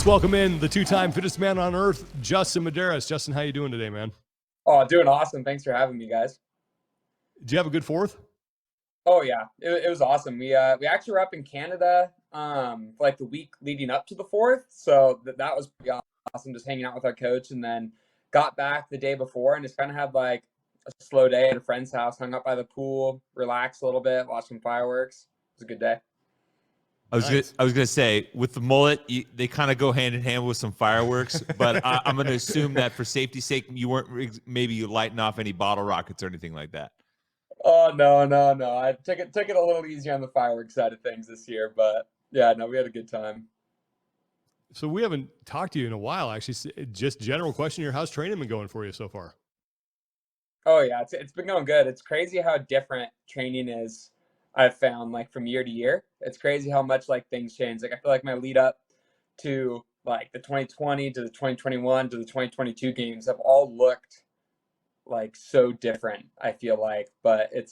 Let's welcome in the two-time fittest man on earth, Justin Medeiros. Justin, how you doing today, man? Oh, doing awesome. Thanks for having me, guys. Did you have a good fourth? Oh yeah, it was awesome. We actually were up in Canada for like the week leading up to the fourth, so that was pretty awesome. Just hanging out with our coach, and then got back the day before and just kind of had like a slow day at a friend's house. Hung up by the pool, relaxed a little bit, watched some fireworks. It was a good day. I was gonna say, with the mullet, they kind of go hand in hand with some fireworks. But I'm gonna assume that for safety's sake, you weren't maybe lighting off any bottle rockets or anything like that. Oh no. I took it a little easier on the fireworks side of things this year, but yeah, no, we had a good time. So we haven't talked to you in a while, actually. Just general question here: how's training been going for you so far? Oh yeah, it's been going good. It's crazy how different training is. I've found like from year to year. It's crazy how much like things change. Like I feel like my lead up to like the 2020 to the 2021 to the 2022 games have all looked like so different, I feel like. But it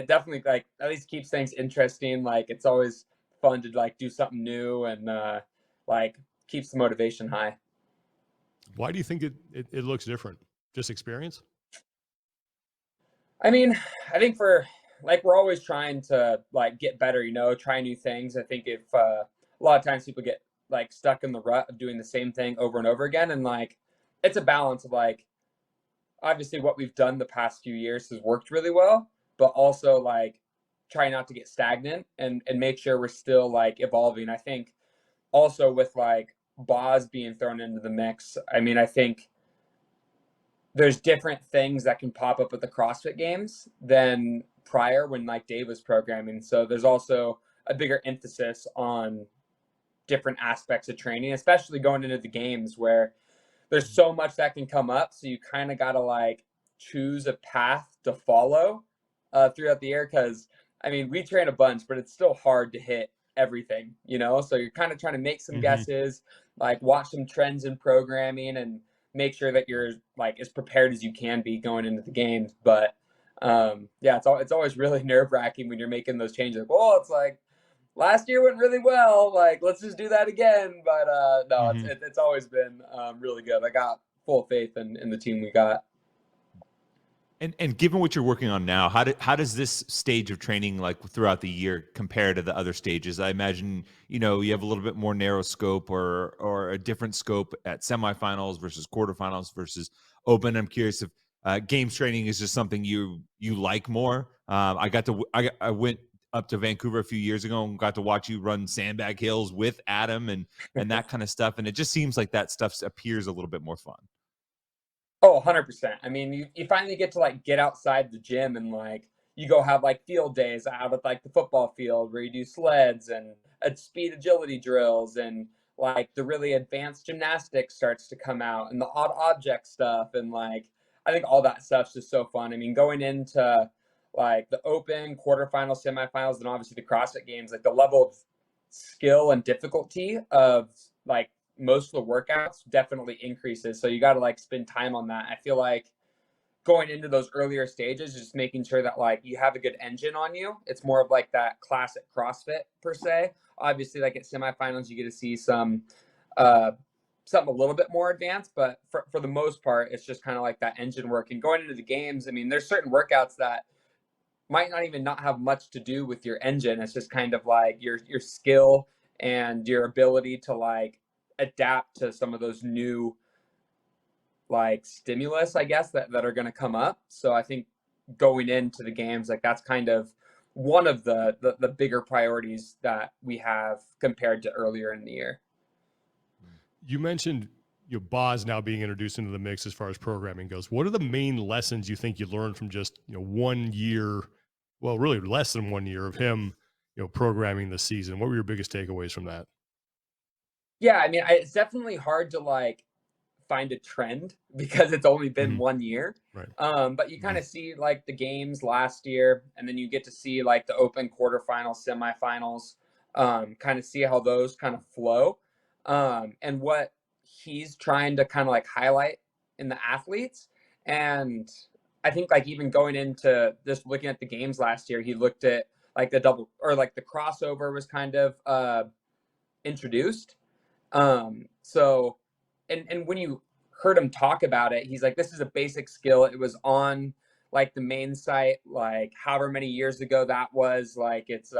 definitely like at least keeps things interesting. Like it's always fun to like do something new and like keeps the motivation high. Why do you think it looks different? Just experience? I mean, I think for like we're always trying to like get better, try new things. I think if a lot of times people get like stuck in the rut of doing the same thing over and over again, and like it's a balance of like obviously what we've done the past few years has worked really well, but also like try not to get stagnant and make sure we're still like evolving. I think also with like Boz being thrown into the mix, I mean, I think there's different things that can pop up at the CrossFit games than prior when like Dave was programming. So there's also a bigger emphasis on different aspects of training, especially going into the games where there's so much that can come up. So you kind of got to like choose a path to follow throughout the year. Cause I mean, we train a bunch, but it's still hard to hit everything, So you're kind of trying to make some guesses, like watch some trends in programming and make sure that you're like as prepared as you can be going into the games. But yeah, it's always really nerve wracking when you're making those changes. Like, well, it's like last year went really well. Like, let's just do that again. But no, it's always been really good. I got full faith in the team we got. And given what you're working on now, how does this stage of training like throughout the year compare to the other stages? I imagine you have a little bit more narrow scope or a different scope at semifinals versus quarterfinals versus open. I'm curious if games training is just something you like more. I went up to Vancouver a few years ago and got to watch you run sandbag hills with Adam and that kind of stuff, and it just seems like that stuff appears a little bit more fun. Oh, 100%. I mean, you finally get to like get outside the gym and like you go have like field days out at like the football field where you do sleds and speed agility drills and like the really advanced gymnastics starts to come out and the odd object stuff. And like, I think all that stuff's just so fun. I mean, going into like the open quarterfinals, semifinals, and obviously the CrossFit games, like the level of skill and difficulty of like most of the workouts definitely increases. So you got to like spend time on that. I feel like going into those earlier stages, just making sure that like you have a good engine on you. It's more of like that classic CrossFit per se. Obviously, like at semifinals, you get to see some something a little bit more advanced, but for the most part, it's just kind of like that engine work. And going into the games, I mean, there's certain workouts that might not even not have much to do with your engine. It's just kind of like your skill and your ability to like adapt to some of those new like stimulus, I guess, that are going to come up. So I think going into the games, like that's kind of one of the bigger priorities that we have compared to earlier in the year. You mentioned Boz now being introduced into the mix as far as programming goes. What are the main lessons you think you learned from just 1 year, well, really less than 1 year of him, programming the season? What were your biggest takeaways from that? Yeah, I mean, it's definitely hard to like find a trend because it's only been 1 year. Right. But you kind of see like the games last year, and then you get to see like the open quarterfinals, semifinals, kind of see how those kind of flow, and what he's trying to kind of like highlight in the athletes. And I think like even going into just looking at the games last year, he looked at like the double or like the crossover was kind of introduced. So, and when you heard him talk about it, he's like, this is a basic skill. It was on like the main site, like however many years ago that was. Like it's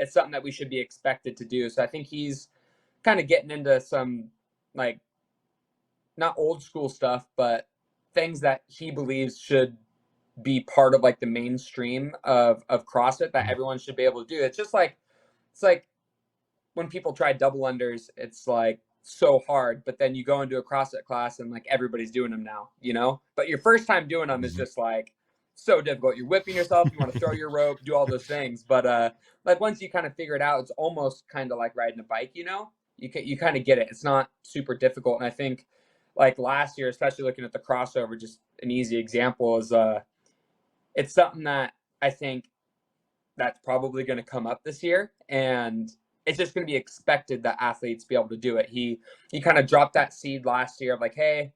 something that we should be expected to do. So I think he's kind of getting into some like not old school stuff, but things that he believes should be part of like the mainstream of CrossFit that everyone should be able to do. It's like when people try double unders, it's like so hard, but then you go into a CrossFit class and like everybody's doing them now, you know? But your first time doing them is just like so difficult. You're whipping yourself, you want to throw your rope, do all those things. But like once you kind of figure it out, it's almost kind of like riding a bike, you know? You kind of get it. It's not super difficult. And I think like last year, especially looking at the crossover, just an easy example is it's something that I think that's probably going to come up this year, and it's just going to be expected that athletes be able to do it. He kind of dropped that seed last year of like, hey,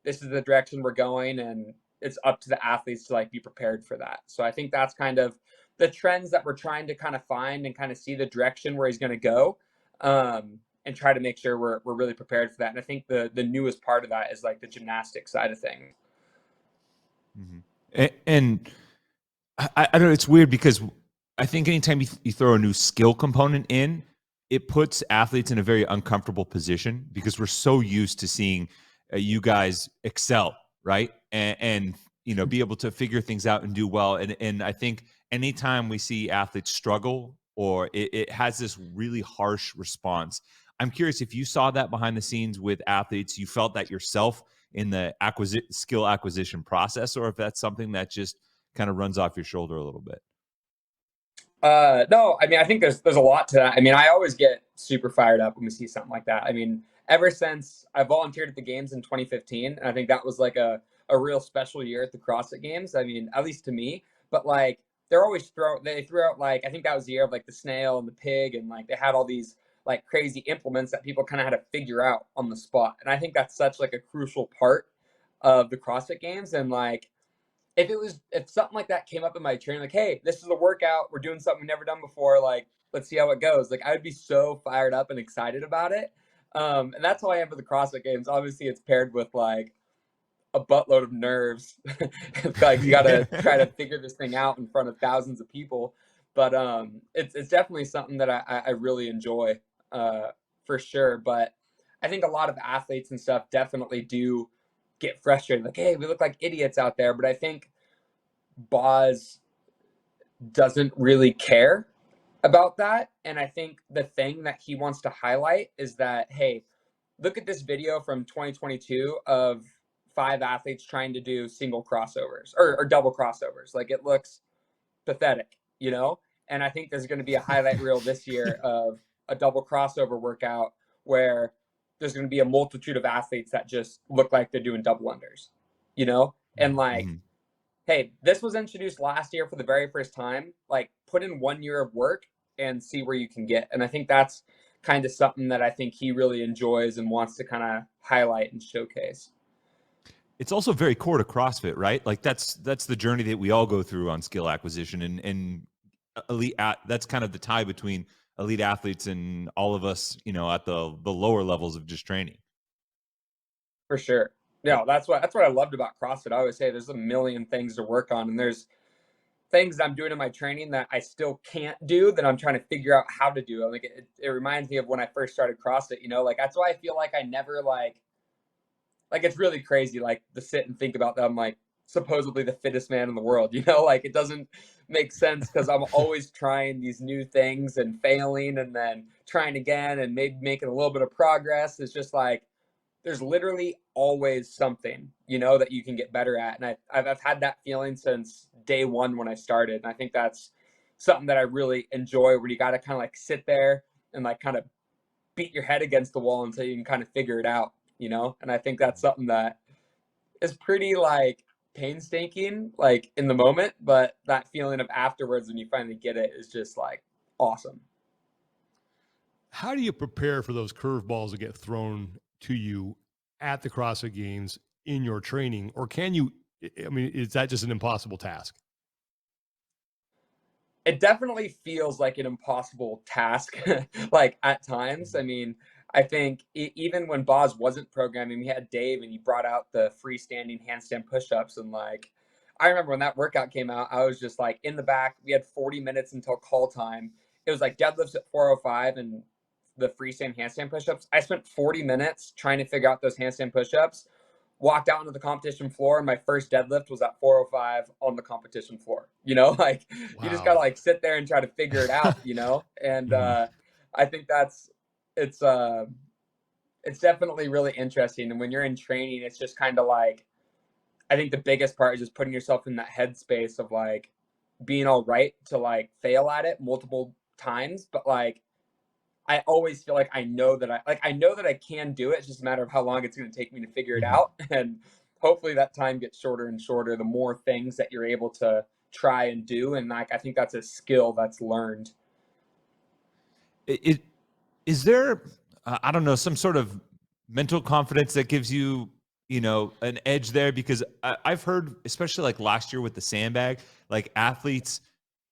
this is the direction we're going, and it's up to the athletes to like be prepared for that. So I think that's kind of the trends that we're trying to kind of find and kind of see the direction where he's going to go, and try to make sure we're really prepared for that. And I think the newest part of that is like the gymnastics side of things. And I don't know, it's weird because I think anytime you throw a new skill component in, it puts athletes in a very uncomfortable position because we're so used to seeing you guys excel, right? And you know, be able to figure things out and do well. And I think anytime we see athletes struggle or it has this really harsh response, I'm curious if you saw that behind the scenes with athletes, you felt that yourself in the skill acquisition process, or if that's something that just kind of runs off your shoulder a little bit. No, I mean, I think there's a lot to that. I mean, I always get super fired up when we see something like that. I mean, ever since I volunteered at the games in 2015, and I think that was like a real special year at the CrossFit Games. I mean, at least to me, but like they threw out like, I think that was the year of like the snail and the pig, and like they had all these like crazy implements that people kind of had to figure out on the spot. And I think that's such like a crucial part of the CrossFit Games. And like, if something like that came up in my training, like, hey, this is a workout, we're doing something we've never done before, like, let's see how it goes. Like, I would be so fired up and excited about it. And that's how I am for the CrossFit Games. Obviously, it's paired with like a buttload of nerves. Like you got to try to figure this thing out in front of thousands of people. But it's definitely something that I really enjoy for sure. But I think a lot of athletes and stuff definitely do get frustrated. Like, hey, we look like idiots out there. But I think Boz doesn't really care about that. And I think the thing that he wants to highlight is that, hey, look at this video from 2022 of 5 athletes trying to do single crossovers or double crossovers. Like, it looks pathetic, you know? And I think there's going to be a highlight reel this year of a double crossover workout where there's going to be a multitude of athletes that just look like they're doing double unders, you know? And like, hey, this was introduced last year for the very first time. Like, put in 1 year of work and see where you can get. And I think that's kind of something that I think he really enjoys and wants to kind of highlight and showcase. It's also very core to CrossFit, right? Like that's the journey that we all go through on skill acquisition and elite. That's kind of the tie between elite athletes and all of us, you know, at the lower levels of just training. For sure. Yeah, that's what I loved about CrossFit. I always say there's a million things to work on, and there's things I'm doing in my training that I still can't do that I'm trying to figure out how to do. Like it reminds me of when I first started CrossFit, you know, like that's why I feel like I never like it's really crazy, like to sit and think about that. I'm like supposedly the fittest man in the world, you know, like it doesn't make sense because I'm always trying these new things and failing and then trying again and maybe making a little bit of progress. It's just like, there's literally always something, you know, that you can get better at. And I've had that feeling since day one when I started. And I think that's something that I really enjoy, where you got to kind of like sit there and like kind of beat your head against the wall until you can kind of figure it out, you know? And I think that's something that is pretty like painstaking, like in the moment, but that feeling of afterwards when you finally get it is just like awesome. How do you prepare for those curveballs that get thrown to you at the CrossFit Games in your training? Or can you, I mean, is that just an impossible task? It definitely feels like an impossible task, like at times. I mean, I think even when Boz wasn't programming, we had Dave and he brought out the freestanding handstand push-ups. And like, I remember when that workout came out, I was just like in the back. We had 40 minutes until call time. It was like deadlifts at 405 and the freestanding handstand push-ups. I spent 40 minutes trying to figure out those handstand push-ups, walked out into the competition floor, and my first deadlift was at 405 on the competition floor. You know, like you just gotta Wow. like sit there and try to figure it out, you know? And Mhm. I think it's it's definitely really interesting. And when you're in training, it's just kind of like, I think the biggest part is just putting yourself in that headspace of like being all right to like fail at it multiple times. But like, I always feel like I know that I can do it. It's just a matter of how long it's going to take me to figure it Mhm. out. And hopefully that time gets shorter and shorter, the more things that you're able to try and do. And like, I think that's a skill that's learned. It is there, I don't know, some sort of mental confidence that gives you, you know, an edge there? Because I've heard, especially like last year with the sandbag, like athletes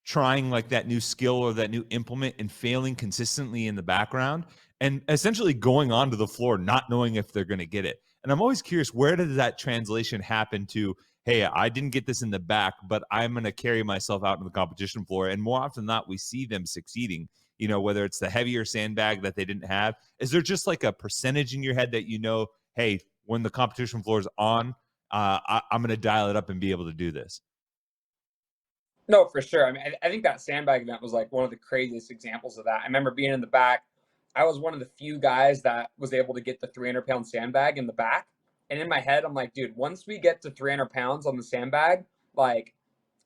trying like that new skill or that new implement and failing consistently in the background and essentially going onto the floor not knowing if they're going to get it. And I'm always curious, where does that translation happen to, hey, I didn't get this in the back, but I'm going to carry myself out on the competition floor? And more often than not, we see them succeeding, you know, whether it's the heavier sandbag that they didn't have. Is there just like a percentage in your head that, you know, hey, when the competition floor is on, I'm going to dial it up and be able to do this? No, for sure. I mean, I think that sandbag event was like one of the craziest examples of that. I remember being in the back. I was one of the few guys that was able to get the 300-pound sandbag in the back. And in my head, I'm like, dude, once we get to 300 pounds on the sandbag, like,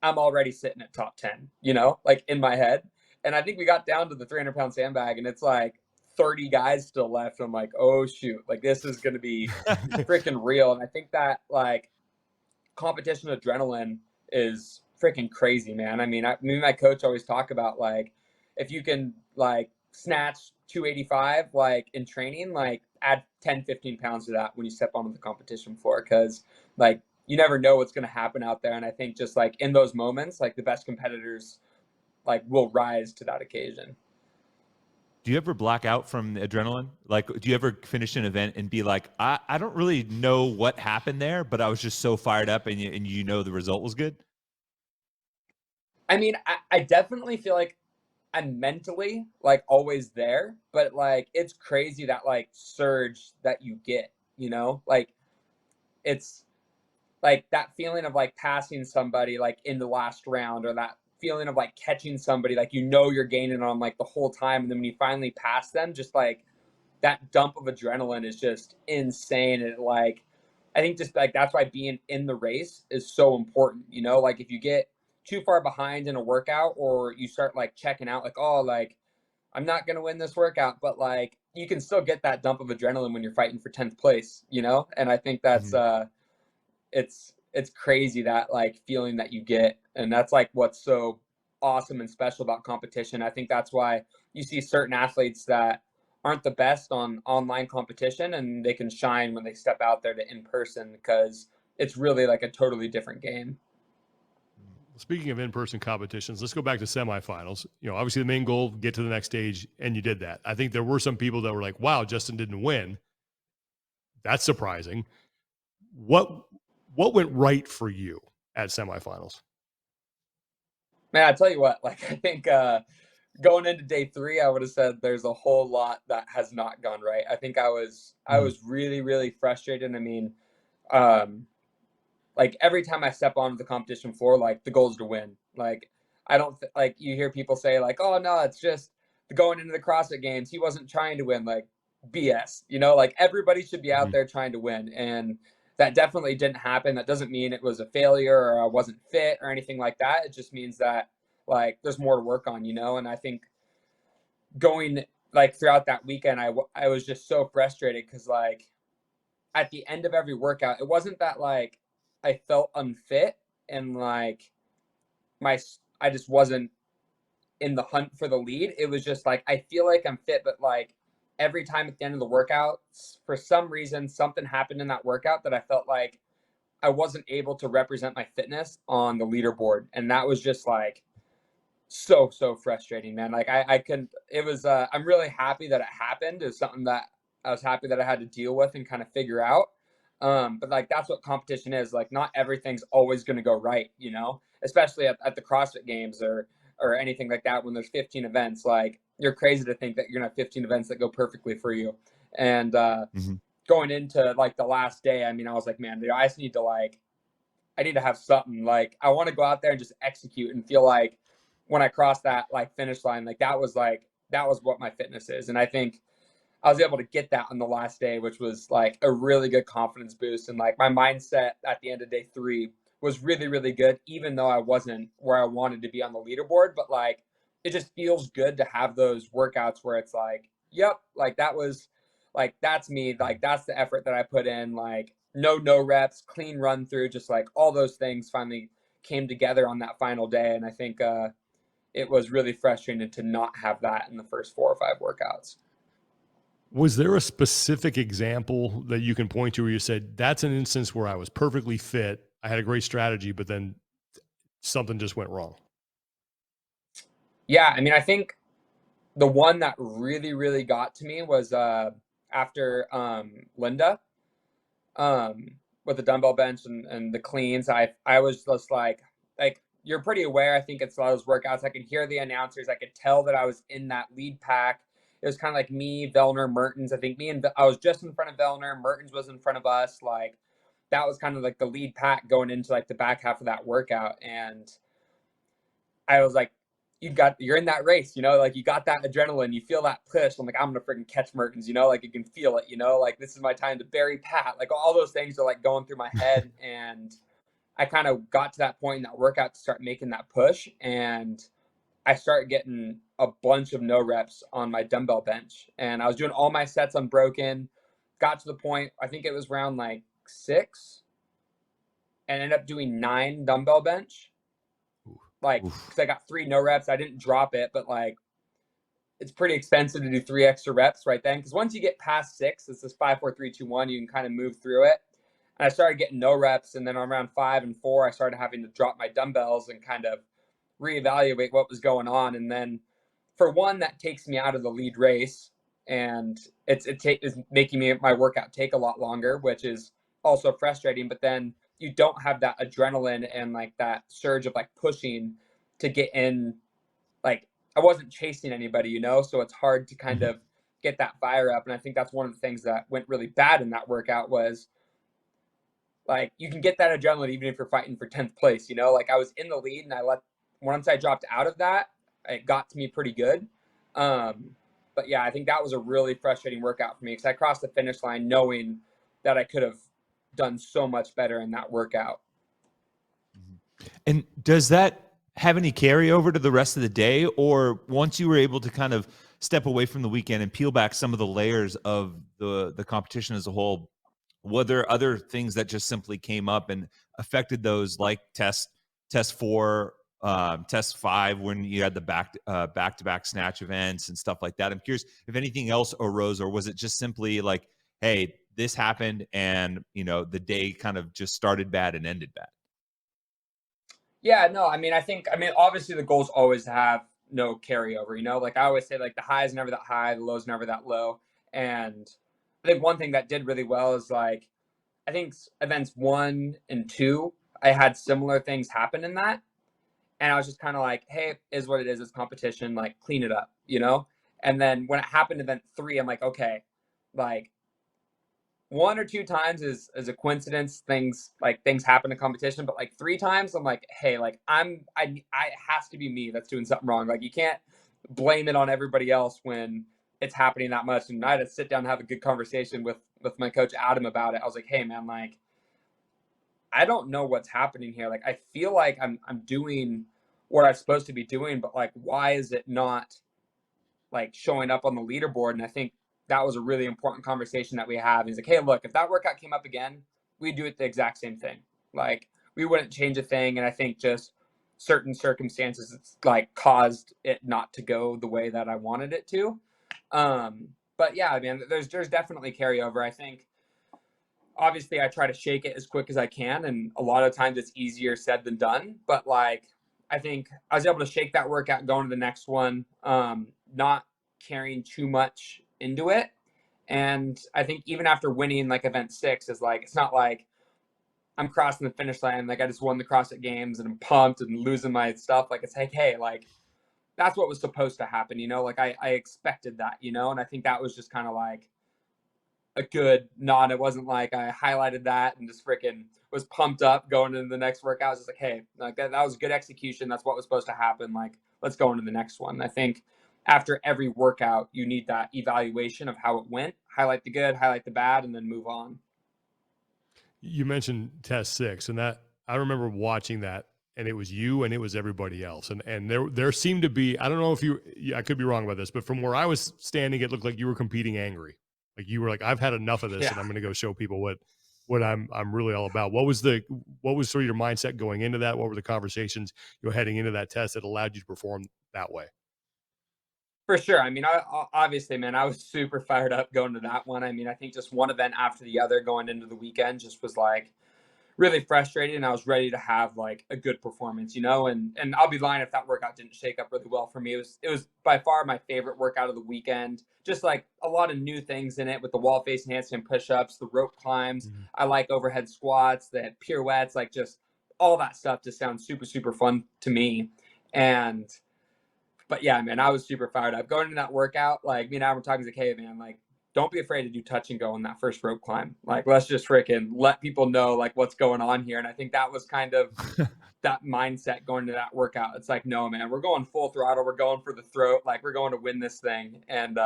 I'm already sitting at top 10, you know, like in my head. And I think we got down to the 300-pound sandbag and it's like 30 guys still left. I'm like, oh, shoot, like this is going to be freaking real. And I think that like competition adrenaline is freaking crazy, man. I mean, me and my coach always talk about like if you can like snatch 285 like in training, like add 10, 15 pounds to that when you step onto the competition floor, because like you never know what's going to happen out there. And I think just like in those moments, like the best competitors like will rise to that occasion. Do you ever black out from the adrenaline? Like, do you ever finish an event and be like, I don't really know what happened there, but I was just so fired up and you know the result was good? I mean, I definitely feel like I'm mentally like always there, but like it's crazy that like surge that you get, you know? Like it's like that feeling of like passing somebody like in the last round, or that feeling of like catching somebody like you know you're gaining on like the whole time, and then when you finally pass them, just like that dump of adrenaline is just insane. And like I think just like that's why being in the race is so important, you know? Like if you get too far behind in a workout, or you start like checking out like, oh, like I'm not going to win this workout, but like you can still get that dump of adrenaline when you're fighting for 10th place, you know? And I think that's Mhm. it's crazy that like feeling that you get. And that's like what's so awesome and special about competition. I think that's why you see certain athletes that aren't the best on online competition and they can shine when they step out there to in person, because it's really like a totally different game. Speaking of in-person competitions, let's go back to semifinals. You know, obviously the main goal, get to the next stage, and you did that. I think there were some people that were like, wow, Justin didn't win. That's surprising. What what went right for you at semifinals? Man, I tell you what, like I think going into day 3, I would have said there's a whole lot that has not gone right. I think I Mhm. was really, really frustrated. I mean, um, like every time I step onto the competition floor, like the goal is to win. Like I don't like you hear people say like, oh no, it's just going into the CrossFit Games, he wasn't trying to win. Like BS, you know, like everybody should be out Mhm. there trying to win, and that definitely didn't happen. That doesn't mean it was a failure or I wasn't fit or anything like that. It just means that like there's more to work on, you know. And I think going like throughout that weekend, I was just so frustrated because like at the end of every workout, it wasn't that like I felt unfit and like my I just wasn't in the hunt for the lead. It was just like I feel like I'm fit, but like every time at the end of the workout, for some reason, something happened in that workout that I felt like I wasn't able to represent my fitness on the leaderboard, and that was just like so frustrating, man. Like I couldn't. It was. I'm really happy that it happened. It was something that I was happy that I had to deal with and kind of figure out. But like, that's what competition is. Like, not everything's always going to go right, you know, especially at the CrossFit games or anything like that. When there's 15 events, like, you're crazy to think that you're going to have 15 events that go perfectly for you. And going into like the last day, I mean, I was like, man, I just need to I need to have something. Like, I want to go out there and just execute and feel like when I crossed that like finish line, that was what my fitness is. And I think I was able to get that on the last day, which was like a really good confidence boost. And like, my mindset at the end of day 3 was really, really good, even though I wasn't where I wanted to be on the leaderboard. But like, it just feels good to have those workouts where it's like, yep, like that was like, that's me. Like, that's the effort that I put in. Like, no reps, clean run through, just like all those things finally came together on that final day. And I think it was really frustrating to not have that in the first 4 or 5 workouts. Was there a specific example that you can point to where you said, that's an instance where I was perfectly fit, I had a great strategy, but then something just went wrong? Yeah, I mean, I think the one that really, really got to me was after Linda with the dumbbell bench and the cleans. I was just like you're pretty aware. I think it's a lot of those workouts. I could hear the announcers. I could tell that I was in that lead pack. It was kind of like me, Vellner, Mertens. I think I was just in front of Vellner. Mertens was in front of us. Like, that was kind of like the lead pack going into like the back half of that workout. And I was like, you're in that race, you know, like you got that adrenaline, you feel that push. I'm like, I'm gonna freaking catch Mertens, you know, like you can feel it, you know, like this is my time to bury Pat. Like, all those things are like going through my head. And I kind of got to that point in that workout to start making that push. And I started getting a bunch of no reps on my dumbbell bench. And I was doing all my sets unbroken. Got to the point, I think it was round like 6, and ended up doing 9 dumbbell bench. Like, because I got 3 no reps. I didn't drop it, but like, it's pretty expensive to do 3 extra reps right then. Because once you get past 6, it's this 5, 4, 3, 2, 1, you can kind of move through it. And I started getting no reps. And then around 5 and 4, I started having to drop my dumbbells and kind of reevaluate what was going on. And then, for one, that takes me out of the lead race, and is making my workout take a lot longer, which is also frustrating. But then you don't have that adrenaline and like that surge of like pushing to get in. Like, I wasn't chasing anybody, you know, so it's hard to kind of get that fire up. And I think that's one of the things that went really bad in that workout was like, you can get that adrenaline even if you're fighting for 10th place, you know. Like, I was in the lead, and once I dropped out of that, it got to me pretty good. But yeah, I think that was a really frustrating workout for me, because I crossed the finish line knowing that I could have done so much better in that workout. And does that have any carryover to the rest of the day? Or once you were able to kind of step away from the weekend and peel back some of the layers of the competition as a whole, were there other things that just simply came up and affected those, like test 4, test 5, when you had the back-to-back snatch events and stuff like that? I'm curious if anything else arose, or was it just simply like, hey, this happened and, you know, the day kind of just started bad and ended bad? Yeah, no, I mean, obviously the goal is always to have no carryover, you know, like I always say, like the high is never that high, the low is never that low. And I think one thing that did really well is like, I think events 1 and 2, I had similar things happen in that. And I was just kind of like, hey, it is what it is. It's competition. Like, clean it up, you know? And then when it happened event 3, I'm like, okay, like 1 or 2 times is a coincidence. Things happen in competition, but like 3 times, I'm like, hey, like I has to be me that's doing something wrong. Like, you can't blame it on everybody else when it's happening that much. And I had to sit down and have a good conversation with my coach Adam about it. I was like, hey man, like, I don't know what's happening here. Like, I feel like I'm doing what I'm supposed to be doing, but like, why is it not like showing up on the leaderboard? And I think that was a really important conversation that we have. He's like, hey, look, if that workout came up again, we'd do it the exact same thing. Like, we wouldn't change a thing. And I think just certain circumstances like caused it not to go the way that I wanted it to. But yeah, I mean, there's definitely carryover. I think obviously I try to shake it as quick as I can, and a lot of times it's easier said than done. But like, I think I was able to shake that workout going to the next one, not carrying too much into it. And I think even after winning like event 6 is like, it's not like I'm crossing the finish line, like I just won the CrossFit Games and I'm pumped and losing my stuff. Like it's like, hey, like that's what was supposed to happen, you know? Like I expected that, you know? And I think that was just kind of like a good nod. It wasn't like I highlighted that and just freaking was pumped up going into the next workout. I was just like, hey, like that was good execution. That's what was supposed to happen. Like, let's go into the next one. And I think after every workout, you need that evaluation of how it went, highlight the good, highlight the bad, and then move on. You mentioned test 6, and that I remember watching that, and it was you and it was everybody else. And there seemed to be, I don't know if I could be wrong about this, but from where I was standing, it looked like you were competing angry. Like you were like, I've had enough of this, Yeah. and I'm going to go show people what I'm really all about. What was sort of your mindset going into that? What were the conversations heading into that test that allowed you to perform that way? For sure. I mean, I obviously, man, I was super fired up going to that one. I mean, I think just one event after the other going into the weekend just was like really frustrated, and I was ready to have like a good performance, you know. And I'll be lying if that workout didn't shake up really well for me. It was by far my favorite workout of the weekend. Just like a lot of new things in it with the wall facing handstand push-ups, the rope climbs. Mm-hmm. I like overhead squats, the pirouettes, like just all that stuff just sounds super, super fun to me. And but yeah, man, I was super fired up going into that workout. Like me and I were talking, like, hey, man, like don't be afraid to do touch and go on that first rope climb. Like let's just freaking let people know like what's going on here. And I think that was kind of that mindset going to that workout. It's like, no, man, we're going full throttle. We're going for the throat. Like we're going to win this thing. And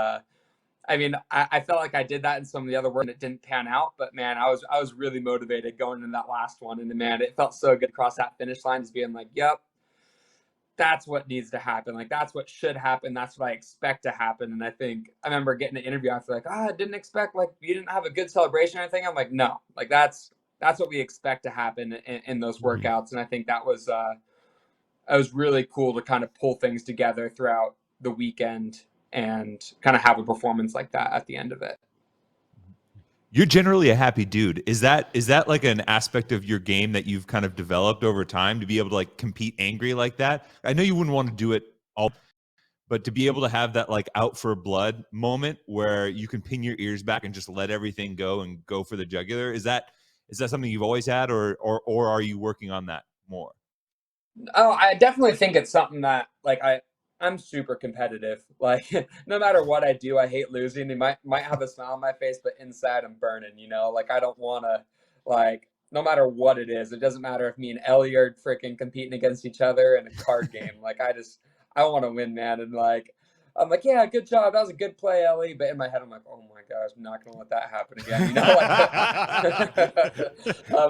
I mean, I felt like I did that in some of the other work and it didn't pan out. But man, I was really motivated going into that last one. And man, it felt so good across that finish line, just being like, yep, that's what needs to happen. Like that's what should happen. That's what I expect to happen. And I think I remember getting an interview after like, I didn't expect like you didn't have a good celebration or anything. I'm like, no, like that's what we expect to happen in those workouts. And I think that was really cool to kind of pull things together throughout the weekend and kind of have a performance like that at the end of it. You're generally a happy dude. Is that like an aspect of your game that you've kind of developed over time to be able to like compete angry like that? I know you wouldn't want to do it all, but to be able to have that like out for blood moment where you can pin your ears back and just let everything go and go for the jugular, is that something you've always had, or are you working on that more? Oh, I definitely think it's something that like I'm super competitive. Like no matter what I do, I hate losing. They might have a smile on my face, but inside I'm burning, you know? Like I don't wanna like no matter what it is, it doesn't matter if me and Ellie are freaking competing against each other in a card game. Like I wanna win, man. And like I'm like, yeah, good job. That was a good play, Ellie. But in my head, I'm like, oh my gosh, I'm not gonna let that happen again. You know,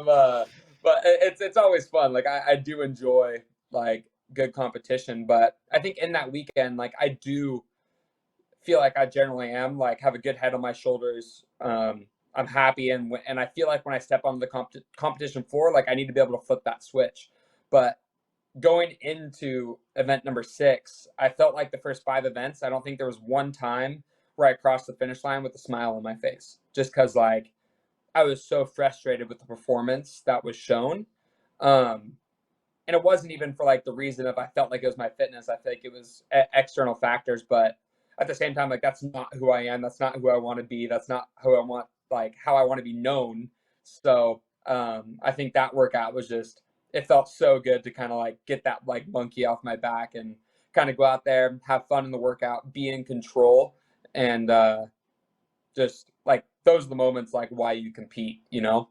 like but it's always fun. Like I do enjoy like good competition, but I think in that weekend, like I do feel like I generally am like have a good head on my shoulders. I'm happy, and I feel like when I step on the competition floor, like I need to be able to flip that switch. But going into event number 6, I felt like the first 5 events, I don't think there was one time where I crossed the finish line with a smile on my face, just because like I was so frustrated with the performance that was shown. And it wasn't even for like the reason of I felt like it was my fitness. I think it was external factors, but at the same time, like that's not who I am. That's not who I want to be. That's not who I want, like how I want to be known. So I think that workout was just, it felt so good to kind of like get that like monkey off my back and kind of go out there, have fun in the workout, be in control, and just like those are the moments like why you compete, you know?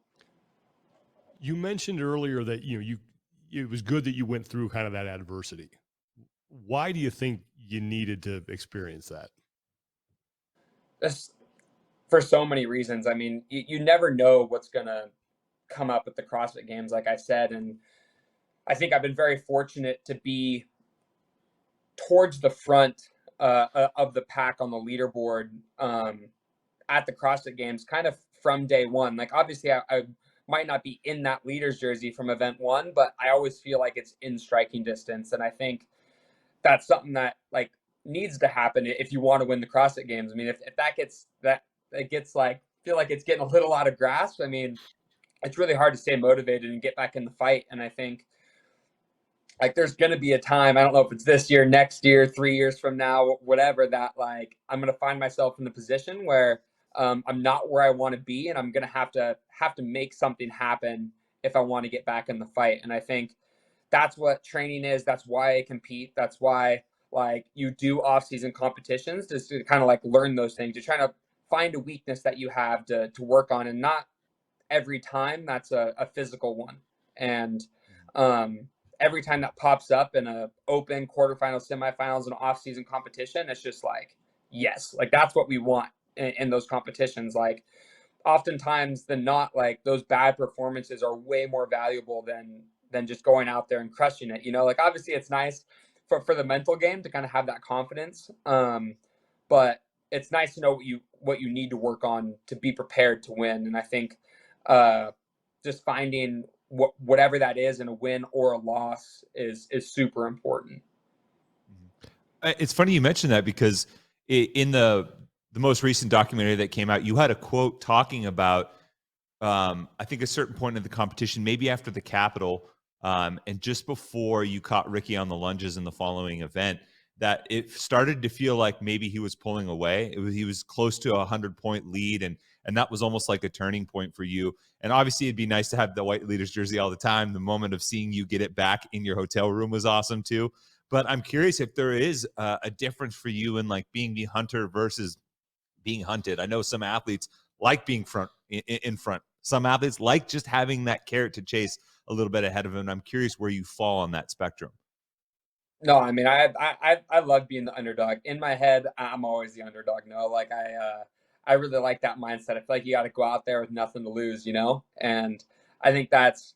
You mentioned earlier that it was good that you went through kind of that adversity. Why do you think you needed to experience that? That's for so many reasons. I mean, you never know what's gonna come up at the CrossFit Games, like I said, and I think I've been very fortunate to be towards the front of the pack on the leaderboard at the CrossFit Games, kind of from day one. Like obviously, I might not be in that leader's jersey from event 1, but I always feel like it's in striking distance, and I think that's something that like needs to happen if you want to win the CrossFit Games. I mean, if it gets like feel like it's getting a little out of grasp. I mean, it's really hard to stay motivated and get back in the fight. And I think like there's gonna be a time, I don't know if it's this year, next year, 3 years from now, whatever, that like I'm gonna find myself in the position where I'm not where I want to be, and I'm gonna have to make something happen if I want to get back in the fight. And I think that's what training is. That's why I compete. That's why like you do off-season competitions, just to kind of like learn those things. You're trying to find a weakness that you have to work on, and not every time that's a physical one. And every time that pops up in a open quarterfinals, semifinals, and off-season competition, it's just like, yes, like that's what we want in those competitions. Like oftentimes than not, like those bad performances are way more valuable than just going out there and crushing it. Like obviously it's nice for the mental game to kind of have that confidence. But it's nice to know what you need to work on to be prepared to win. And I think just finding whatever that is in a win or a loss is super important. It's funny you mentioned that, because in the most recent documentary that came out, you had a quote talking about I think a certain point in the competition, maybe after the Capitol, and just before you caught Ricky on the lunges in the following event, that it started to feel like maybe he was pulling away. He was close to a 100-point lead, and that was almost like a turning point for you. And obviously, it'd be nice to have the white leaders jersey all the time. The moment of seeing you get it back in your hotel room was awesome too. But I'm curious if there is a difference for you in like being the hunter versus being hunted. I know some athletes like being in front. Some athletes like just having that carrot to chase a little bit ahead of them. I'm curious where you fall on that spectrum. No, I mean, I love being the underdog. In my head, I'm always the underdog. No, like I really like that mindset. I feel like you got to go out there with nothing to lose, and I think that's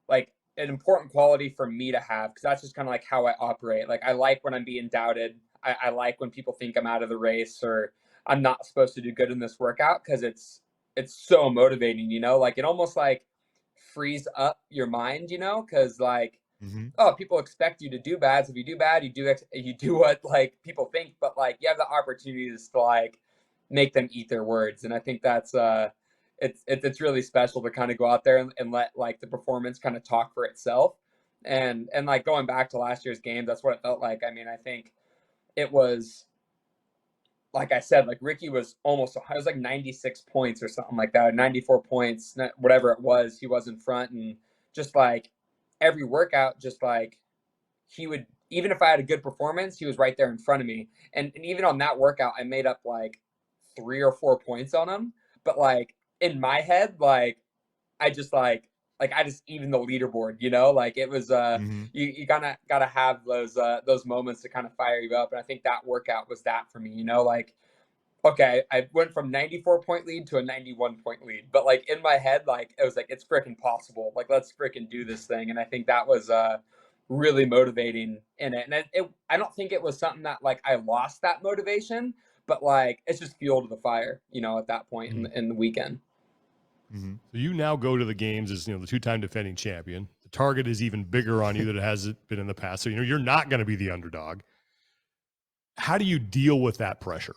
like an important quality for me to have, because that's just kind of like how I operate. Like I like when I'm being doubted. I like when people think I'm out of the race or I'm not supposed to do good in this workout, because it's so motivating. Like it almost like frees up your mind. Because like, oh, people expect you to do bad. So if you do bad, you do what like people think, but like you have the opportunities to like make them eat their words. And I think that's it's really special to kind of go out there and let like the performance kind of talk for itself. And like going back to last year's game, that's what it felt like. I mean, I think it was, like I said, like Ricky was almost, I was like 96 points or something like that, 94 points, whatever it was, he was in front. And just like every workout, just like he would, even if I had a good performance, he was right there in front of me. And even on that workout, I made up like 3 or 4 points on him. But like in my head, like I just I just even the leaderboard, like it was you gotta have those moments to kind of fire you up. And I think that workout was that for me, like okay, I went from 94-point lead to a 91-point lead, but like in my head, like it was like it's freaking possible. Like let's freaking do this thing. And I think that was really motivating in it. And I don't think it was something that like I lost that motivation, but like it's just fuel to the fire, at that point in the weekend. So you now go to the games as the two-time defending champion. The target is even bigger on you than it has been in the past. So you're not going to be the underdog. How do you deal with that pressure?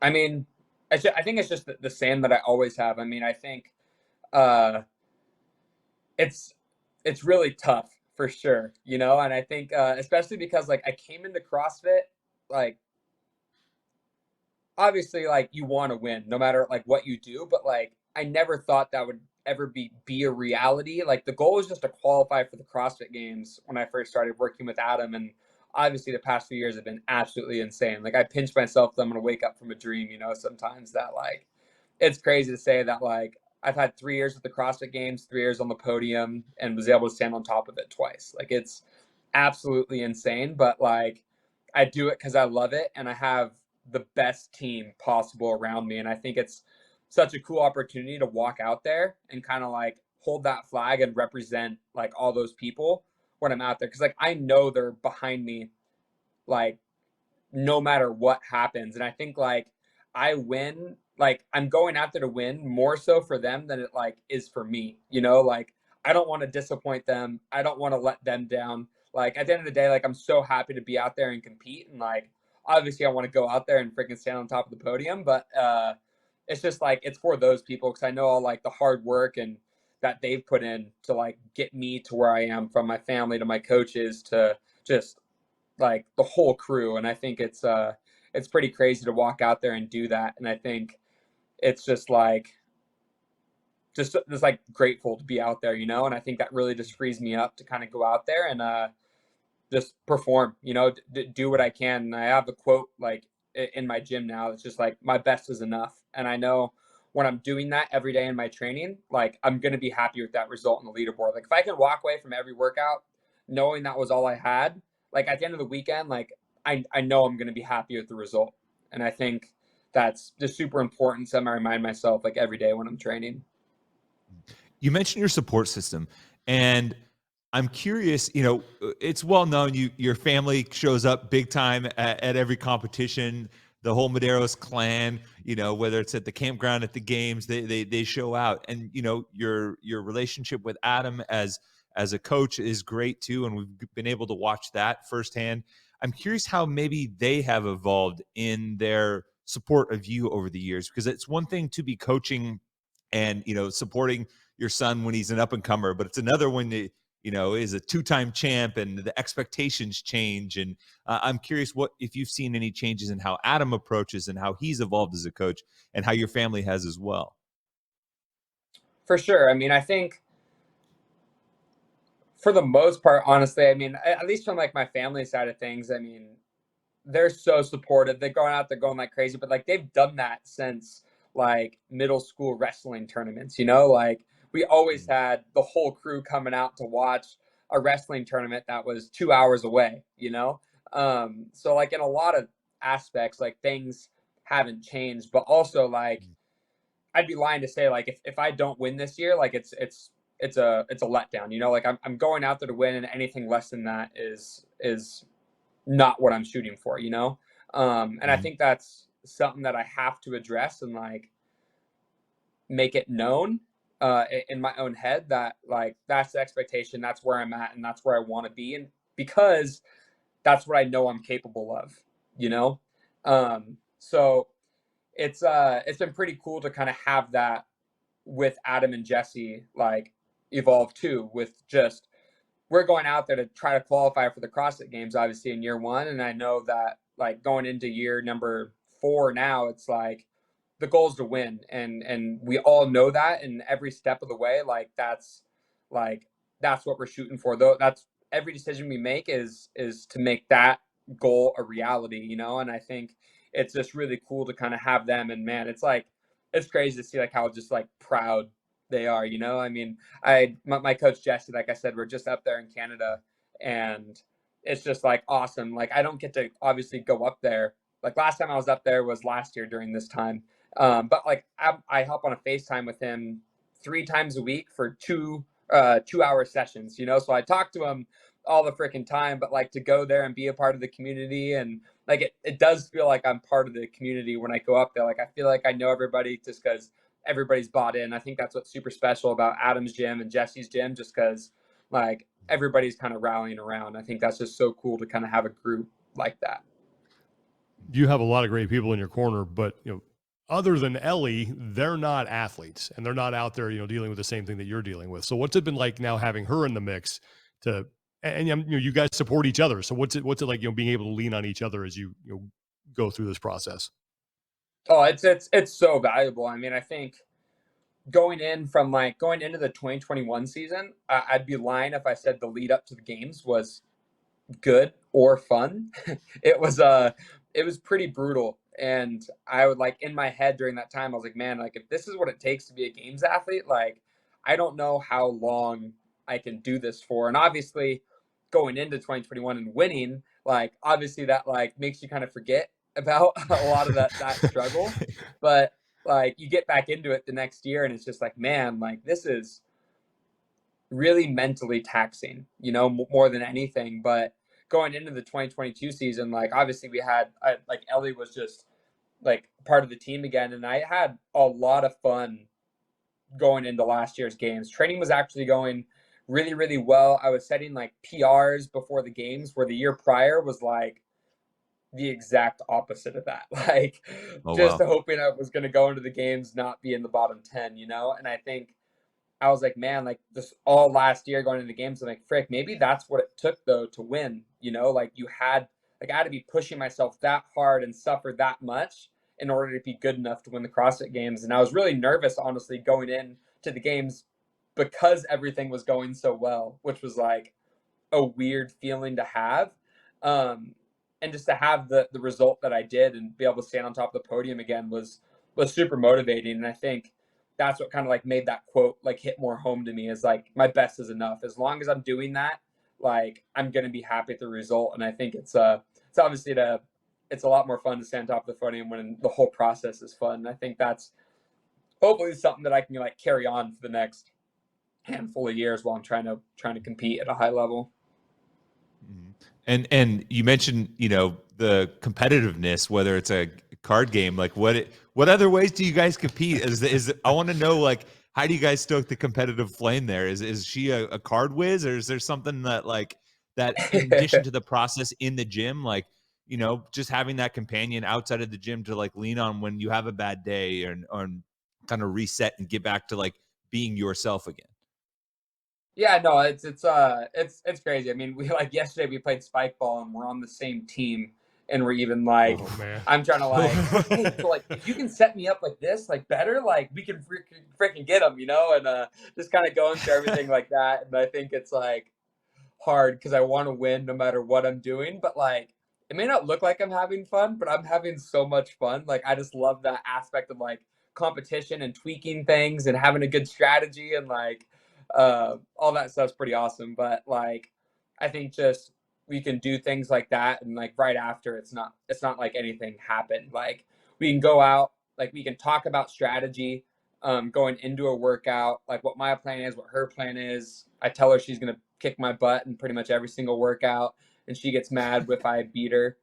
I mean, I think it's just the same that I always have. I mean, I think it's really tough for sure, and I think especially because like I came into CrossFit, like obviously like you want to win no matter like what you do, but like I never thought that would ever be a reality. Like the goal was just to qualify for the CrossFit Games when I first started working with Adam, and obviously the past few years have been absolutely insane. Like I pinch myself that I'm gonna wake up from a dream, sometimes that like it's crazy to say that like I've had 3 years at the CrossFit Games, 3 years on the podium, and was able to stand on top of it twice. Like it's absolutely insane, but like I do it because I love it, and I have the best team possible around me. And I think it's such a cool opportunity to walk out there and kind of like hold that flag and represent like all those people when I'm out there. Cause like I know they're behind me, like no matter what happens. And I think like I win, like I'm going out there to win more so for them than it like is for me, like I don't want to disappoint them. I don't want to let them down. Like at the end of the day, like I'm so happy to be out there and compete. And like, obviously I want to go out there and freaking stand on top of the podium, but it's just like, it's for those people. Cause I know all like the hard work and that they've put in to like get me to where I am, from my family to my coaches to just like the whole crew. And I think it's pretty crazy to walk out there and do that. And I think it's just like, just like grateful to be out there, you know? And I think that really just frees me up to kind of go out there and, just perform, you know, do what I can. And I have a quote like in my gym now. It's just like, my best is enough. And I know when I'm doing that every day in my training, like I'm going to be happy with that result on the leaderboard. Like if I can walk away from every workout knowing that was all I had, like at the end of the weekend, like I know I'm going to be happy with the result. And I think that's just super important. So I remind myself like every day when I'm training. You mentioned your support system, and I'm curious, you know, it's well known your family shows up big time at every competition. The whole Medeiros clan, you know, whether it's at the campground, at the games, they show out. And you know, your relationship with Adam as a coach is great too, and we've been able to watch that firsthand. I'm curious how maybe they have evolved in their support of you over the years, because it's one thing to be coaching and, you know, supporting your son when he's an up and comer, but it's another when you know, is a two-time champ and the expectations change. And I'm curious what, if you've seen any changes in how Adam approaches and how he's evolved as a coach and how your family has as well. For sure. I mean, I think for the most part, honestly, I mean, at least from like my family side of things, I mean, they're so supportive. They're going out, they're going like crazy, but like they've done that since like middle school wrestling tournaments, you know, like we always had the whole crew coming out to watch a wrestling tournament that was 2 hours away, you know? So like in a lot of aspects, like things haven't changed, but also like I'd be lying to say like if I don't win this year, like it's a letdown, you know, like I'm going out there to win and anything less than that is not what I'm shooting for, you know? And I think that's something that I have to address and like make it known in my own head that like that's the expectation, that's where I'm at, and that's where I want to be. And because that's what I know I'm capable of, you know? So it's been pretty cool to kind of have that with Adam and Jesse like evolve too, with just we're going out there to try to qualify for the CrossFit Games, obviously in year one. And I know that like going into year number 4 now, it's like the goal is to win, and we all know that. And every step of the way, like that's what we're shooting for. Though that's every decision we make is to make that goal a reality, you know. And I think it's just really cool to kind of have them. And man, it's like it's crazy to see like how just like proud they are, you know. I mean, my coach Jesse, like I said, we're just up there in Canada, and it's just like awesome. Like I don't get to obviously go up there. Like last time I was up there was last year during this time, but like I hop on a FaceTime with him 3 times a week for 2 hour sessions, you know. So I talk to him all the freaking time, but like to go there and be a part of the community, and like it does feel like I'm part of the community when I go up there. Like I feel like I know everybody just because everybody's bought in. I think that's what's super special about Adam's gym and Jesse's gym, just because like everybody's kind of rallying around. I think that's just so cool to kind of have a group like that. You have a lot of great people in your corner, but you know, other than Ellie, they're not athletes and they're not out there, you know, dealing with the same thing that you're dealing with. So what's it been like now having her in the mix to, and you know, you guys support each other. So what's it like, you know, being able to lean on each other as you know, go through this process? Oh, it's so valuable. I mean, I think going into the 2021 season, I'd be lying if I said the lead up to the games was good or fun. It was pretty brutal. And I would like in my head during that time, I was like, man, like if this is what it takes to be a games athlete, like I don't know how long I can do this for. And obviously going into 2021 and winning, like obviously that like makes you kind of forget about a lot of that struggle. But like you get back into it the next year and it's just like, man, like this is really mentally taxing, you know, more than anything. But going into the 2022 season, like obviously we had like Ellie was just like part of the team again, and I had a lot of fun going into last year's games. Training was actually going really, really well. I was setting like PRs before the games, where the year prior was like the exact opposite of that. Like Oh, just wow. hoping I was going to go into the games, not be in the bottom 10, you know? And I think I was like, man, like this all last year going into the games, I'm like, frick, maybe that's what it took though to win. You know, like you had like I had to be pushing myself that hard and suffer that much in order to be good enough to win the CrossFit Games. And I was really nervous, honestly, going in to the games because everything was going so well, which was like a weird feeling to have. And just to have the result that I did and be able to stand on top of the podium again was super motivating. And I think that's what kind of like made that quote like hit more home to me, is like my best is enough. As long as I'm doing that, like I'm gonna be happy with the result. And I think it's obviously it's a lot more fun to stand on top of the podium when the whole process is fun. And I think that's hopefully something that I can like carry on for the next handful of years while I'm trying to compete at a high level. And you mentioned, you know, the competitiveness, whether it's a card game, like what other ways do you guys compete? Is I want to know, like, how do you guys stoke the competitive flame there? Is she a card whiz, or is there something that like that in addition to the process in the gym, like, you know, just having that companion outside of the gym to like lean on when you have a bad day or kind of reset and get back to like being yourself again? Yeah, no, it's crazy. I mean, we like yesterday we played spike ball and we're on the same team, and we're even like, Oh man. I'm trying to like, hey, so like if you can set me up like this, like better, like we can freaking get them, you know, and just kind of going through everything like that. And I think it's like hard because I want to win no matter what I'm doing, but like it may not look like I'm having fun, but I'm having so much fun. Like I just love that aspect of like competition and tweaking things and having a good strategy, and like all that stuff's pretty awesome. But like I think just we can do things like that, and like right after it's not like anything happened. Like we can go out, like we can talk about strategy going into a workout, like what my plan is, what her plan is. I tell her she's gonna kick my butt in pretty much every single workout, and she gets mad if I beat her.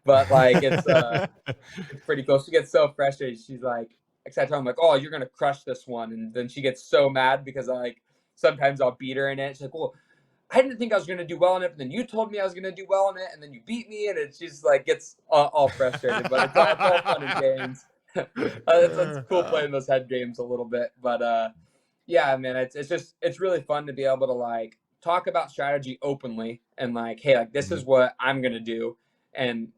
But like it's pretty cool. She gets so frustrated. She's like, I tell her, I'm like, oh, you're gonna crush this one, and then she gets so mad because I like sometimes I'll beat her in it. She's like, well, I didn't think I was gonna do well in it, but then you told me I was gonna do well in it, and then you beat me, and it's just like gets all frustrated. But it's all fun and games. It's cool playing those head games a little bit, but yeah, man, it's really fun to be able to like talk about strategy openly and like, hey, like this is what I'm gonna do, and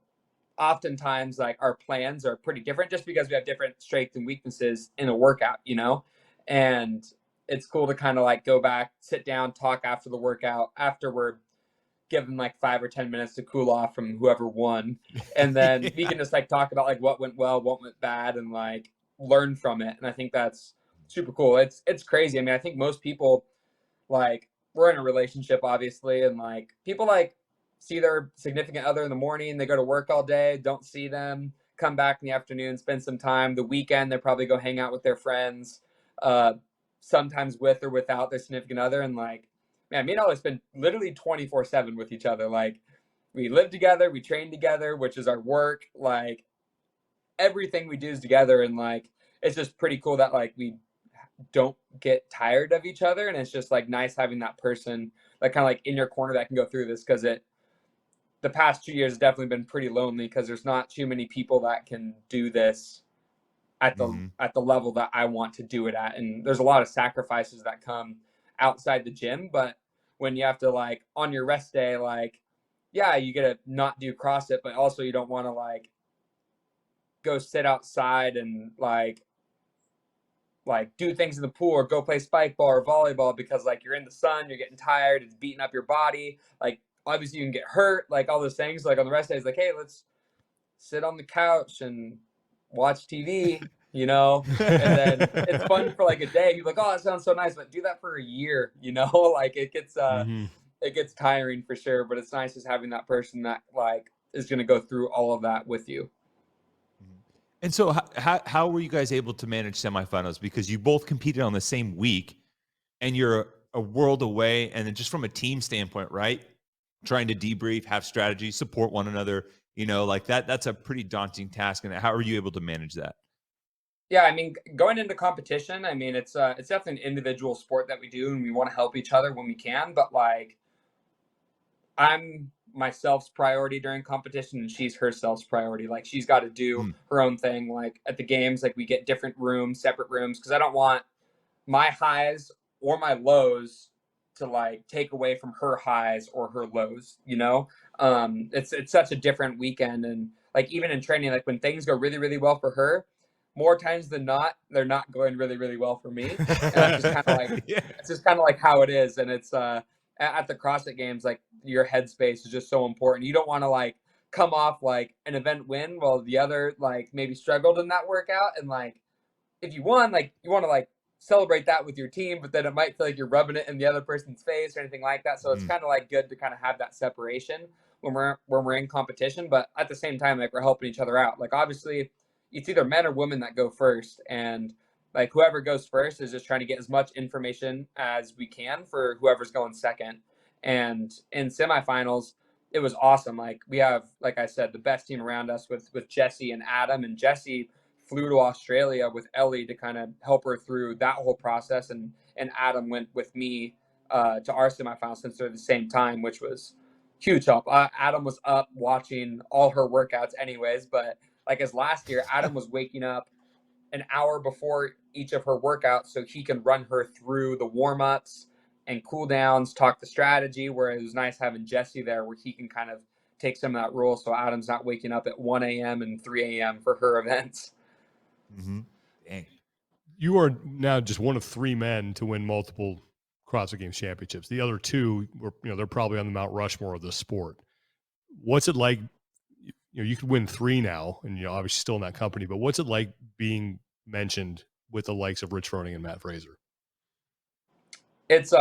oftentimes like our plans are pretty different just because we have different strengths and weaknesses in a workout, you know, and it's cool to kind of like go back, sit down, talk after the workout, after we're given like 5 or 10 minutes to cool off from whoever won, and then we can just like talk about like what went well, what went bad, and like learn from it. And I think that's super cool. It's crazy. I mean, I think most people, like, we're in a relationship obviously, and like people like see their significant other in the morning, they go to work all day, don't see them, come back in the afternoon, spend some time. The weekend they probably go hang out with their friends, uh sometimes with or without their significant other. And like, man, me and Ellie spend literally 24/7 with each other. Like we live together, we train together, which is our work, like everything we do is together. And like it's just pretty cool that like we don't get tired of each other, and it's just like nice having that person like kind of like in your corner that can go through this, because the past 2 years has definitely been pretty lonely because there's not too many people that can do this at the level that I want to do it at. And there's a lot of sacrifices that come outside the gym, but when you have to like on your rest day, like, yeah, you get to not do CrossFit, but also you don't want to like go sit outside and like do things in the pool or go play spike ball or volleyball because like you're in the sun, you're getting tired, it's beating up your body. Like obviously you can get hurt, like all those things. Like on the rest days, like, hey, let's sit on the couch and watch TV, you know? And then it's fun for like a day. You're like, oh, that sounds so nice, but do that for a year, you know? Like it gets tiring for sure, but it's nice just having that person that like is going to go through all of that with you. And so how were you guys able to manage semifinals? Because you both competed on the same week and you're a world away. And then just from a team standpoint, right? Trying to debrief, have strategy, support one another, you know, like that's a pretty daunting task. And how are you able to manage that? Yeah, I mean, going into competition, I mean, it's definitely an individual sport that we do, and we want to help each other when we can. But like, I'm myself's priority during competition, and she's herself's priority. Like, she's got to do her own thing. Like at the games, like we get different rooms, separate rooms, because I don't want my highs or my lows to like take away from her highs or her lows, you know? It's such a different weekend. And like, even in training, like when things go really, really well for her, more times than not, they're not going really, really well for me. And that's just kind of like, Yeah. it's just kind of like how it is. And it's, at the CrossFit Games, like your headspace is just so important. You don't want to like come off like an event win while the other like maybe struggled in that workout. And like, if you won, like you want to like celebrate that with your team, but then it might feel like you're rubbing it in the other person's face or anything like that. So it's kind of like good to kind of have that separation when we're in competition, but at the same time, like we're helping each other out. Like obviously it's either men or women that go first, and like whoever goes first is just trying to get as much information as we can for whoever's going second. And in semifinals, it was awesome. Like we have, like I said, the best team around us with Jesse and Adam. And Jesse flew to Australia with Ellie to kind of help her through that whole process, and Adam went with me to our semifinals since they're the same time, which was huge help. Adam was up watching all her workouts anyways, but like as last year, Adam was waking up an hour before each of her workouts so he can run her through the warm-ups and cool downs, talk the strategy, where it was nice having Jesse there where he can kind of take some of that role so Adam's not waking up at 1 a.m. and 3 a.m. for her events. Mm-hmm. Dang. You are now just one of 3 men to win multiple CrossFit Games championships. The other 2 were, they're probably on the Mount Rushmore of the sport. What's it like? You could win 3 now, and obviously still in that company. But what's it like being mentioned with the likes of Rich Froning and Matt Fraser? It's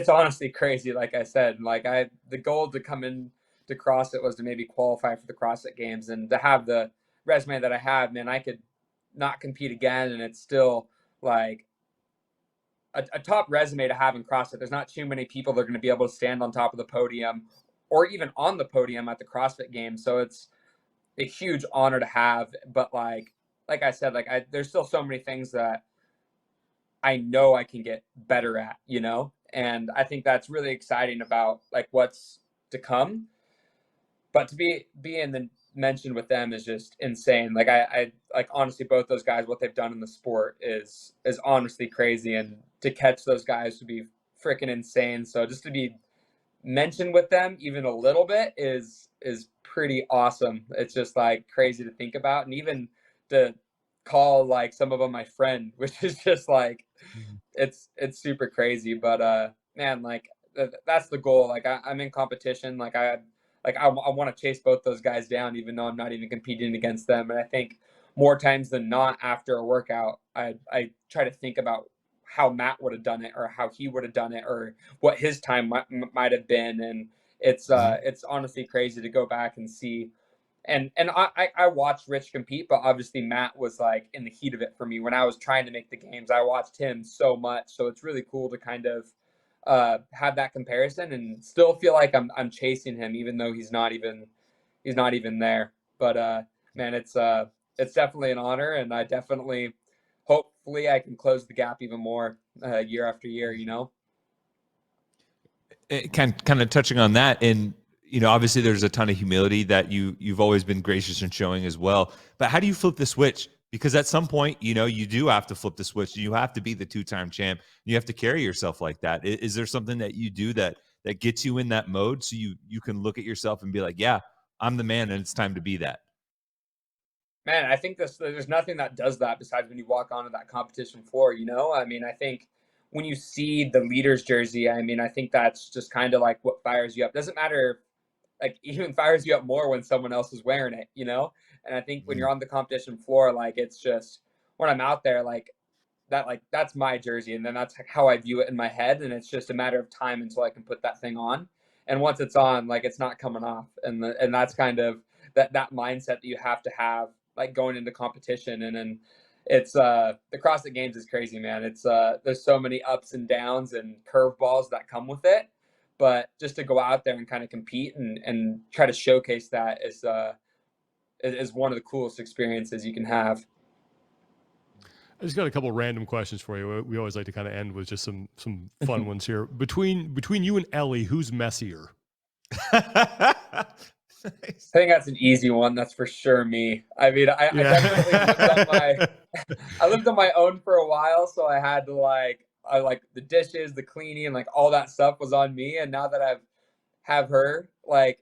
honestly crazy. Like I said, like the goal to come in to CrossFit was to maybe qualify for the CrossFit Games, and to have the resume that I have, man, I could not compete again, and it's still like a top resume to have in CrossFit. There's not too many people that are going to be able to stand on top of the podium or even on the podium at the CrossFit Games. So it's a huge honor to have. But like I said, there's still so many things that I know I can get better at, and I think that's really exciting about like what's to come. But to be in the mention with them is just insane. Like I like honestly, both those guys, what they've done in the sport is honestly crazy, and to catch those guys would be freaking insane. So just to be mentioned with them even a little bit is pretty awesome. It's just like crazy to think about, and even to call like some of them my friend, which is just like it's super crazy. But man, like that's the goal. Like I'm in competition. I want to chase both those guys down, even though I'm not even competing against them. And I think more times than not, after a workout, I try to think about how Matt would have done it, or how he would have done it, or what his time might have been. And it's honestly crazy to go back and see. And I watched Rich compete, but obviously Matt was like in the heat of it for me when I was trying to make the games. I watched him so much, so it's really cool to kind of have that comparison and still feel like I'm chasing him, even though he's not even there. But man, it's definitely an honor, and I definitely hopefully I can close the gap even more year after year. Kind of touching on that, and obviously there's a ton of humility that you've always been gracious in showing as well. But how do you flip the switch? Because at some point, you do have to flip the switch. You have to be the 2-time champ. You have to carry yourself like that. Is there something that you do that gets you in that mode, so you can look at yourself and be like, yeah, I'm the man, and it's time to be that? Man, I think there's nothing that does that besides when you walk onto that competition floor. I mean, I think when you see the leader's jersey, I mean, I think that's just kind of like what fires you up. Doesn't matter, like even fires you up more when someone else is wearing it, And I think when you're on the competition floor, like it's just when I'm out there, like that's my jersey, and then that's how I view it in my head, and it's just a matter of time until I can put that thing on. And once it's on, like it's not coming off, and that's kind of that mindset that you have to have, like going into competition. And then it's the CrossFit Games is crazy, man. It's there's so many ups and downs and curveballs that come with it, but just to go out there and kind of compete and try to showcase that is one of the coolest experiences you can have. I just got a couple of random questions for you. We always like to kind of end with just some fun ones here. Between you and Ellie, who's messier? I think that's an easy one. That's for sure me. I mean, I definitely lived on my own for a while, so I had to like I like the dishes, the cleaning, like all that stuff was on me. And now that have her, like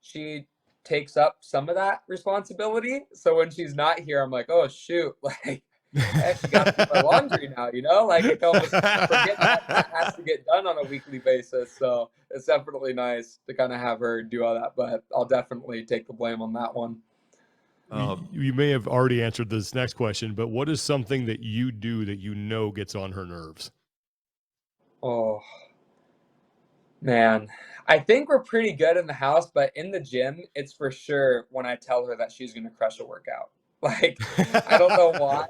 she takes up some of that responsibility. So when she's not here, I'm like, oh shoot, like I actually got to do my laundry now, you know? Like I almost forget that has to get done on a weekly basis. So it's definitely nice to kind of have her do all that, but I'll definitely take the blame on that one. You may have already answered this next question, but what is something that you do that you know gets on her nerves? Oh, man. I think we're pretty good in the house, but in the gym, it's for sure when I tell her that she's going to crush a workout. Like, I don't know why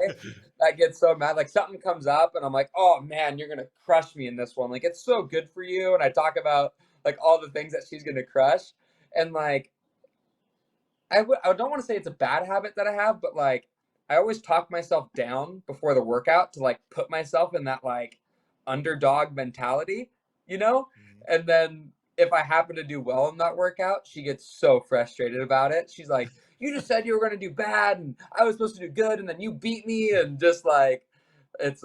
that gets so mad. Like, something comes up, and I'm like, oh, man, you're going to crush me in this one. Like, it's so good for you. And I talk about, like, all the things that she's going to crush. And, like, I don't want to say it's a bad habit that I have, but like I always talk myself down before the workout to like put myself in that like underdog mentality, you know? And then if I happen to do well in that workout, she gets so frustrated about it. She's like, "You just said you were going to do bad and I was supposed to do good and then you beat me," and just like it's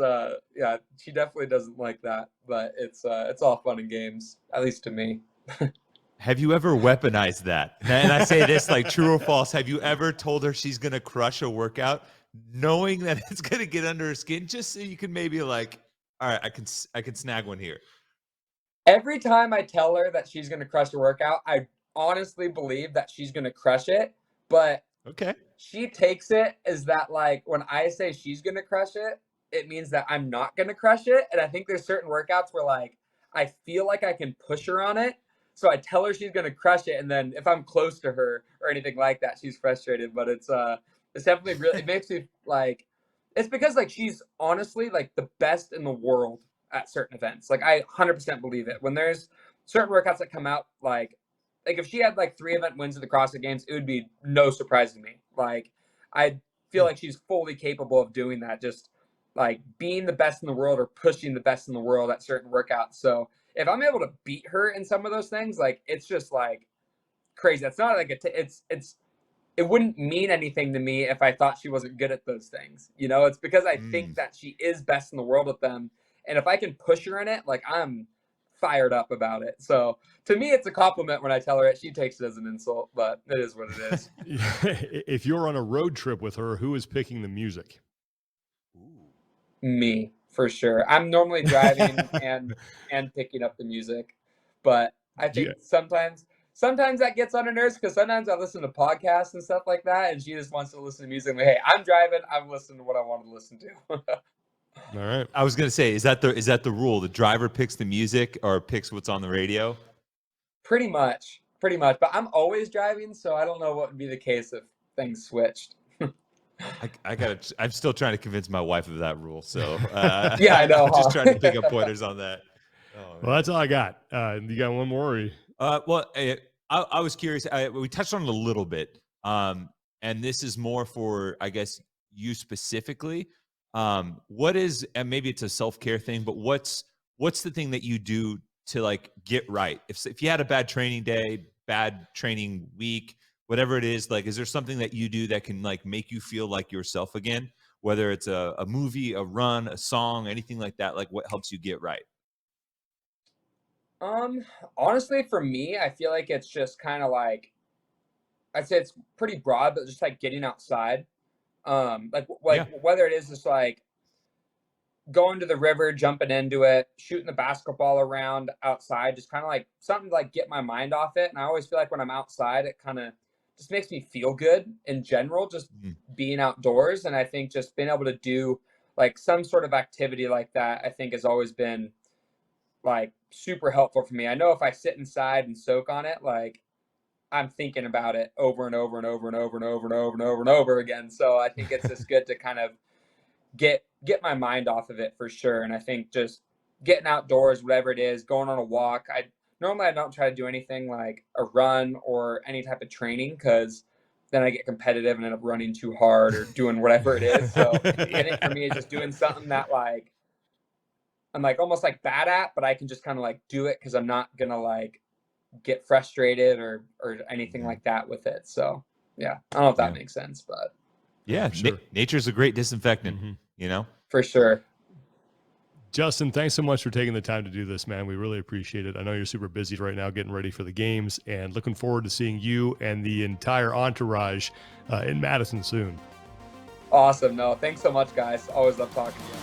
yeah, she definitely doesn't like that, but it's all fun and games, at least to me. Have you ever weaponized that? And I say this like true or false. Have you ever told her she's going to crush a workout knowing that it's going to get under her skin just so you can maybe like, all right, I can snag one here. Every time I tell her that she's going to crush a workout, I honestly believe that she's going to crush it, but okay, she takes it as that like when I say she's going to crush it, it means that I'm not going to crush it. And I think there's certain workouts where like I feel like I can push her on it. So I tell her she's going to crush it, and then if I'm close to her or anything like that, she's frustrated, but it's definitely really, it makes me like, it's because like she's honestly like the best in the world at certain events. Like I 100% believe it. When there's certain workouts that come out, like if she had like 3 event wins at the CrossFit Games, it would be no surprise to me. Like I feel like she's fully capable of doing that, just like being the best in the world or pushing the best in the world at certain workouts. So if I'm able to beat her in some of those things, like it's just like crazy. It's not like it wouldn't mean anything to me if I thought she wasn't good at those things. You know, it's because I think that she is best in the world at them. And if I can push her in it, like I'm fired up about it. So to me, it's a compliment when I tell her it. She takes it as an insult, but it is what it is. If you're on a road trip with her, who is picking the music? Me, for sure. I'm normally driving and picking up the music, but I think sometimes that gets on her nerves because sometimes I listen to podcasts and stuff like that, and she just wants to listen to music. Like, hey, I'm driving. I'm listening to what I want to listen to. All right. I was gonna say, is that the rule? The driver picks the music or picks what's on the radio? Pretty much. But I'm always driving, so I don't know what would be the case if things switched. I'm still trying to convince my wife of that rule. So yeah, I know. I'm just trying to pick up pointers on that. Well, that's all I got. You got one more? Or I was curious. We touched on it a little bit, and this is more for, I guess, you specifically. What is, and maybe it's a self-care thing, but what's the thing that you do to like get right? If you had a bad training day, bad training week, whatever it is, like, is there something that you do that can like make you feel like yourself again? Whether it's a movie, a run, a song, anything like that, like what helps you get right? Honestly, for me, I feel like it's just kind of like, I'd say it's pretty broad, but just like getting outside. Whether it is just like going to the river, jumping into it, shooting the basketball around outside, just kind of like something to like get my mind off it. And I always feel like when I'm outside, it kind of just makes me feel good in general, just being outdoors. And I think just being able to do like some sort of activity like that, I think has always been like super helpful for me. I know if I sit inside and soak on it, like I'm thinking about it over and over and over and over and over and over and over and over again. So I think it's just good to kind of get my mind off of it for sure. And I think just getting outdoors, whatever it is, going on a walk. I don't try to do anything like a run or any type of training because then I get competitive and end up running too hard or doing whatever it is. So I think for me, it's just doing something that like I'm like almost like bad at, but I can just kind of like do it because I'm not gonna like get frustrated or anything like that with it. So yeah, I don't know if that makes sense, but yeah, sure. Nature's a great disinfectant, you know, for sure. Justin, thanks so much for taking the time to do this, man. We really appreciate it. I know you're super busy right now getting ready for the games, and looking forward to seeing you and the entire entourage in Madison soon. Awesome. No, thanks so much, guys. Always love talking to you.